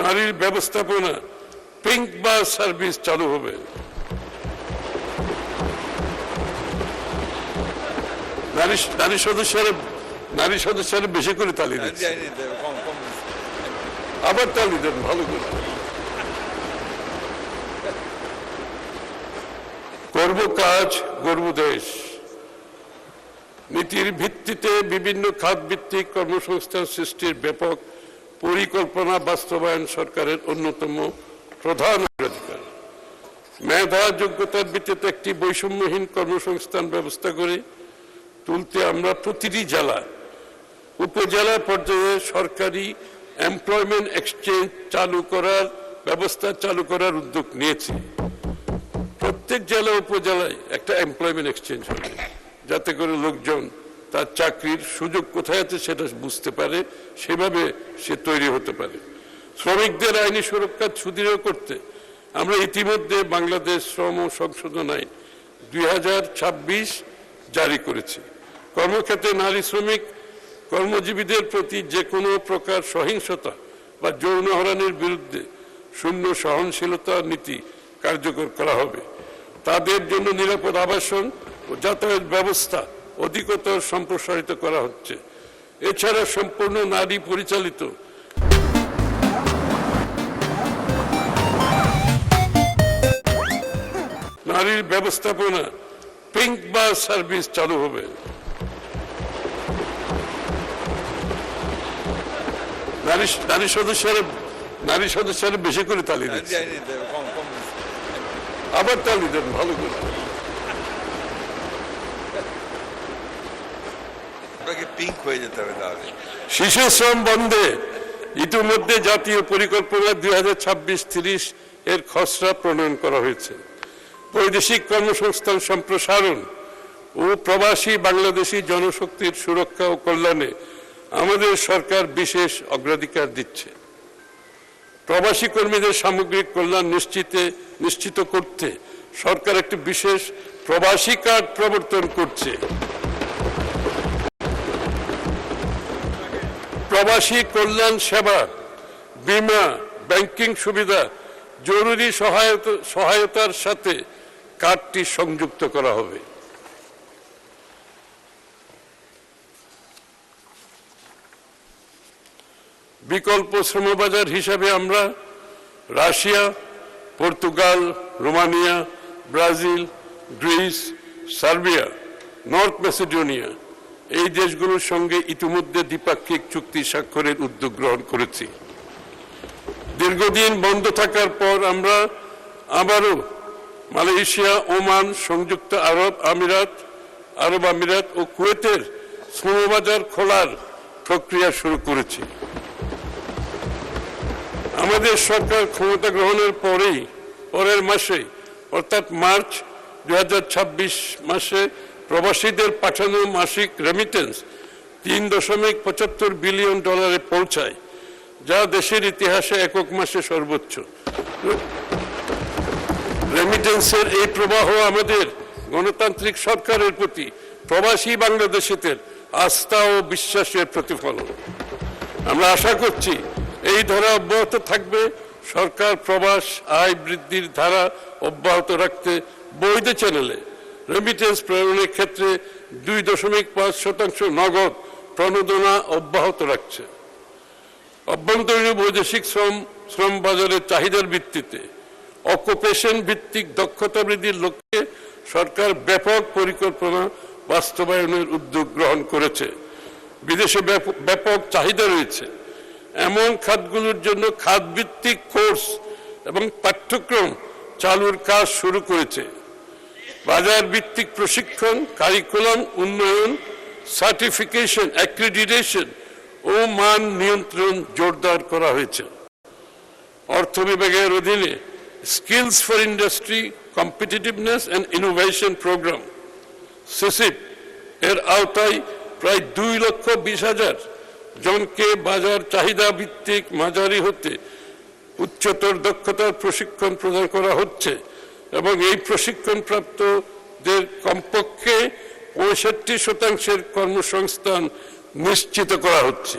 নারীর ব্যবস্থাপনা pink bus service চালু হবে। নারী সদস্যরা বেশি করে তালি দিচ্ছে, আবার তালি দেন ভালো করে। করব কাজ গর্ব দেশ নীতির ভিত্তিতে বিভিন্ন খাতভিত্তিক কর্মসংস্থান সৃষ্টির ব্যাপক পরিকল্পনা বাস্তবায়ন সরকারের অন্যতম প্রধান অগ্রাধিকার। মেধা যোগ্যতার ভিত্তিতে একটি বৈষম্যহীন কর্মসংস্থান ব্যবস্থা করে তুলতে আমরা প্রতিটি জেলা উপজেলা পর্যায়ে সরকারি এমপ্লয়মেন্ট এক্সচেঞ্জ চালু করার ব্যবস্থা চালু করার উদ্যোগ নিয়েছি। প্রত্যেক জেলা উপজেলায় একটা এমপ্লয়মেন্ট এক্সচেঞ্জ হবে, যাতে করে লোকজন তার চাকরির সুযোগ কোথায় আছে সেটা বুঝতে পারে, সেভাবে সে তৈরি হতে পারে। শ্রমিকদের আইনি সুরক্ষা সুদৃঢ় করতে আমরা ইতিমধ্যে বাংলাদেশ শ্রম সংশোধন আইন 2026 জারি করেছি। কর্মক্ষেত্রে নারী শ্রমিক কর্মজীবীদের প্রতি যে কোনো প্রকার সহিংসতা বা যৌন হয়রানির বিরুদ্ধে শূন্য সহনশীলতা নীতি কার্যকর করা হবে। তাদের জন্য নিরাপদ আবাসন ও যাতায়াত ব্যবস্থা অধিকতর সম্প্রসারিত করা হচ্ছে। এছাড়া সম্পূর্ণ নারী পরিচালিত নারীর ব্যবস্থাপনা পিঙ্ক বাস সার্ভিস চালু হবে। নারী সদস্যরা বেশি করে তালি দিচ্ছে, আবার তালি দেন ভালো করে। শিশু শ্রম বন্ধে ইতিমধ্যে জাতীয় পরিকল্পনা 2026-30 এর খসড়া প্রণয়ন করা হয়েছে। বৈদেশিক কর্মসংস্থান সম্প্রসারণ ও প্রবাসী বাংলাদেশী জনশক্তির সুরক্ষা ও কল্যাণে আমাদের সরকার বিশেষ অগ্রাধিকার দিচ্ছে। প্রবাসী কর্মীদের সামগ্রিক কল্যাণ নিশ্চিত করতে সরকার একটি বিশেষ প্রবাসী কার্ড প্রবর্তন করছে। প্রবাসী কল্যাণ সেবা, বীমা, ব্যাংকিং সুবিধা, জরুরি সহায়তার সাথে কার্ডটি সংযুক্ত করা হবে। বিকল্প শ্রমবাজার হিসাবে আমরা Russia, Portugal, Romania, Brazil, Greece, Serbia, north Macedonia এই দেশগুলোর সঙ্গে ইতিমধ্যে দ্বিপাক্ষিক চুক্তি স্বাক্ষরের উদ্যোগ গ্রহণ করেছি। দীর্ঘদিন বন্ধ থাকার পর আমরা আবারও মালয়েশিয়া, ওমান, সংযুক্ত আরব আমিরাত ও কুয়েতের শ্রমবাজার খোলার প্রক্রিয়া শুরু করেছি। আমাদের সরকার ক্ষমতা গ্রহণের পরের মাসে অর্থাৎ মার্চ 2026 মাসে প্রবাসীদের পাঠানো মাসিক রেমিটেন্স $3.75 বিলিয়ন পৌঁছায়, যা দেশের ইতিহাসে একক মাসে সর্বোচ্চ। রেমিটেন্সের এই প্রবাহ আমাদের গণতান্ত্রিক সরকারের প্রতি প্রবাসী বাংলাদেশিদের আস্থা ও বিশ্বাসের প্রতিফলন। আমরা আশা করছি এই ধারা অব্যাহত থাকবে। সরকার প্রবাস আয় বৃদ্ধির ধারা অব্যাহত রাখতে বৈধ চ্যানেলে রেমিটেন্স প্রেরণের ক্ষেত্রে 2.5% নগদ প্রণোদনা অব্যাহত রাখছে। অভ্যন্তরীণ বৈদেশিক শ্রম বাজারের চাহিদার ভিত্তিতে অকুপেশন ভিত্তিক দক্ষতা বৃদ্ধির লক্ষ্যে সরকার ব্যাপক পরিকল্পনা বাস্তবায়নের উদ্যোগ গ্রহণ করেছে। বিদেশে ব্যাপক চাহিদা রয়েছে এমন খাতগুলোর জন্য খাতভিত্তিক কোর্স এবং পাঠ্যক্রম চালুর কাজ শুরু করেছে। বাজার ভিত্তিক প্রশিক্ষণ, কারিকুলাম উন্নয়ন, সার্টিফিকেশন, অ্যাক্রিডিটেশন ও মান নিয়ন্ত্রণ জোরদার করা হয়েছে। অর্থ বিভাগের অধীনে skills for industry, competitiveness and innovation program সিসিপ এর আওতায় প্রায় 2,20,000 জনকে বাজার চাহিদা ভিত্তিক মাঝারি হতে উচ্চতর দক্ষতার প্রশিক্ষণ প্রদান করা হচ্ছে এবং এই প্রশিক্ষণপ্রাপ্তদের কমপক্ষে 65% কর্মসংস্থান নিশ্চিত করা হচ্ছে।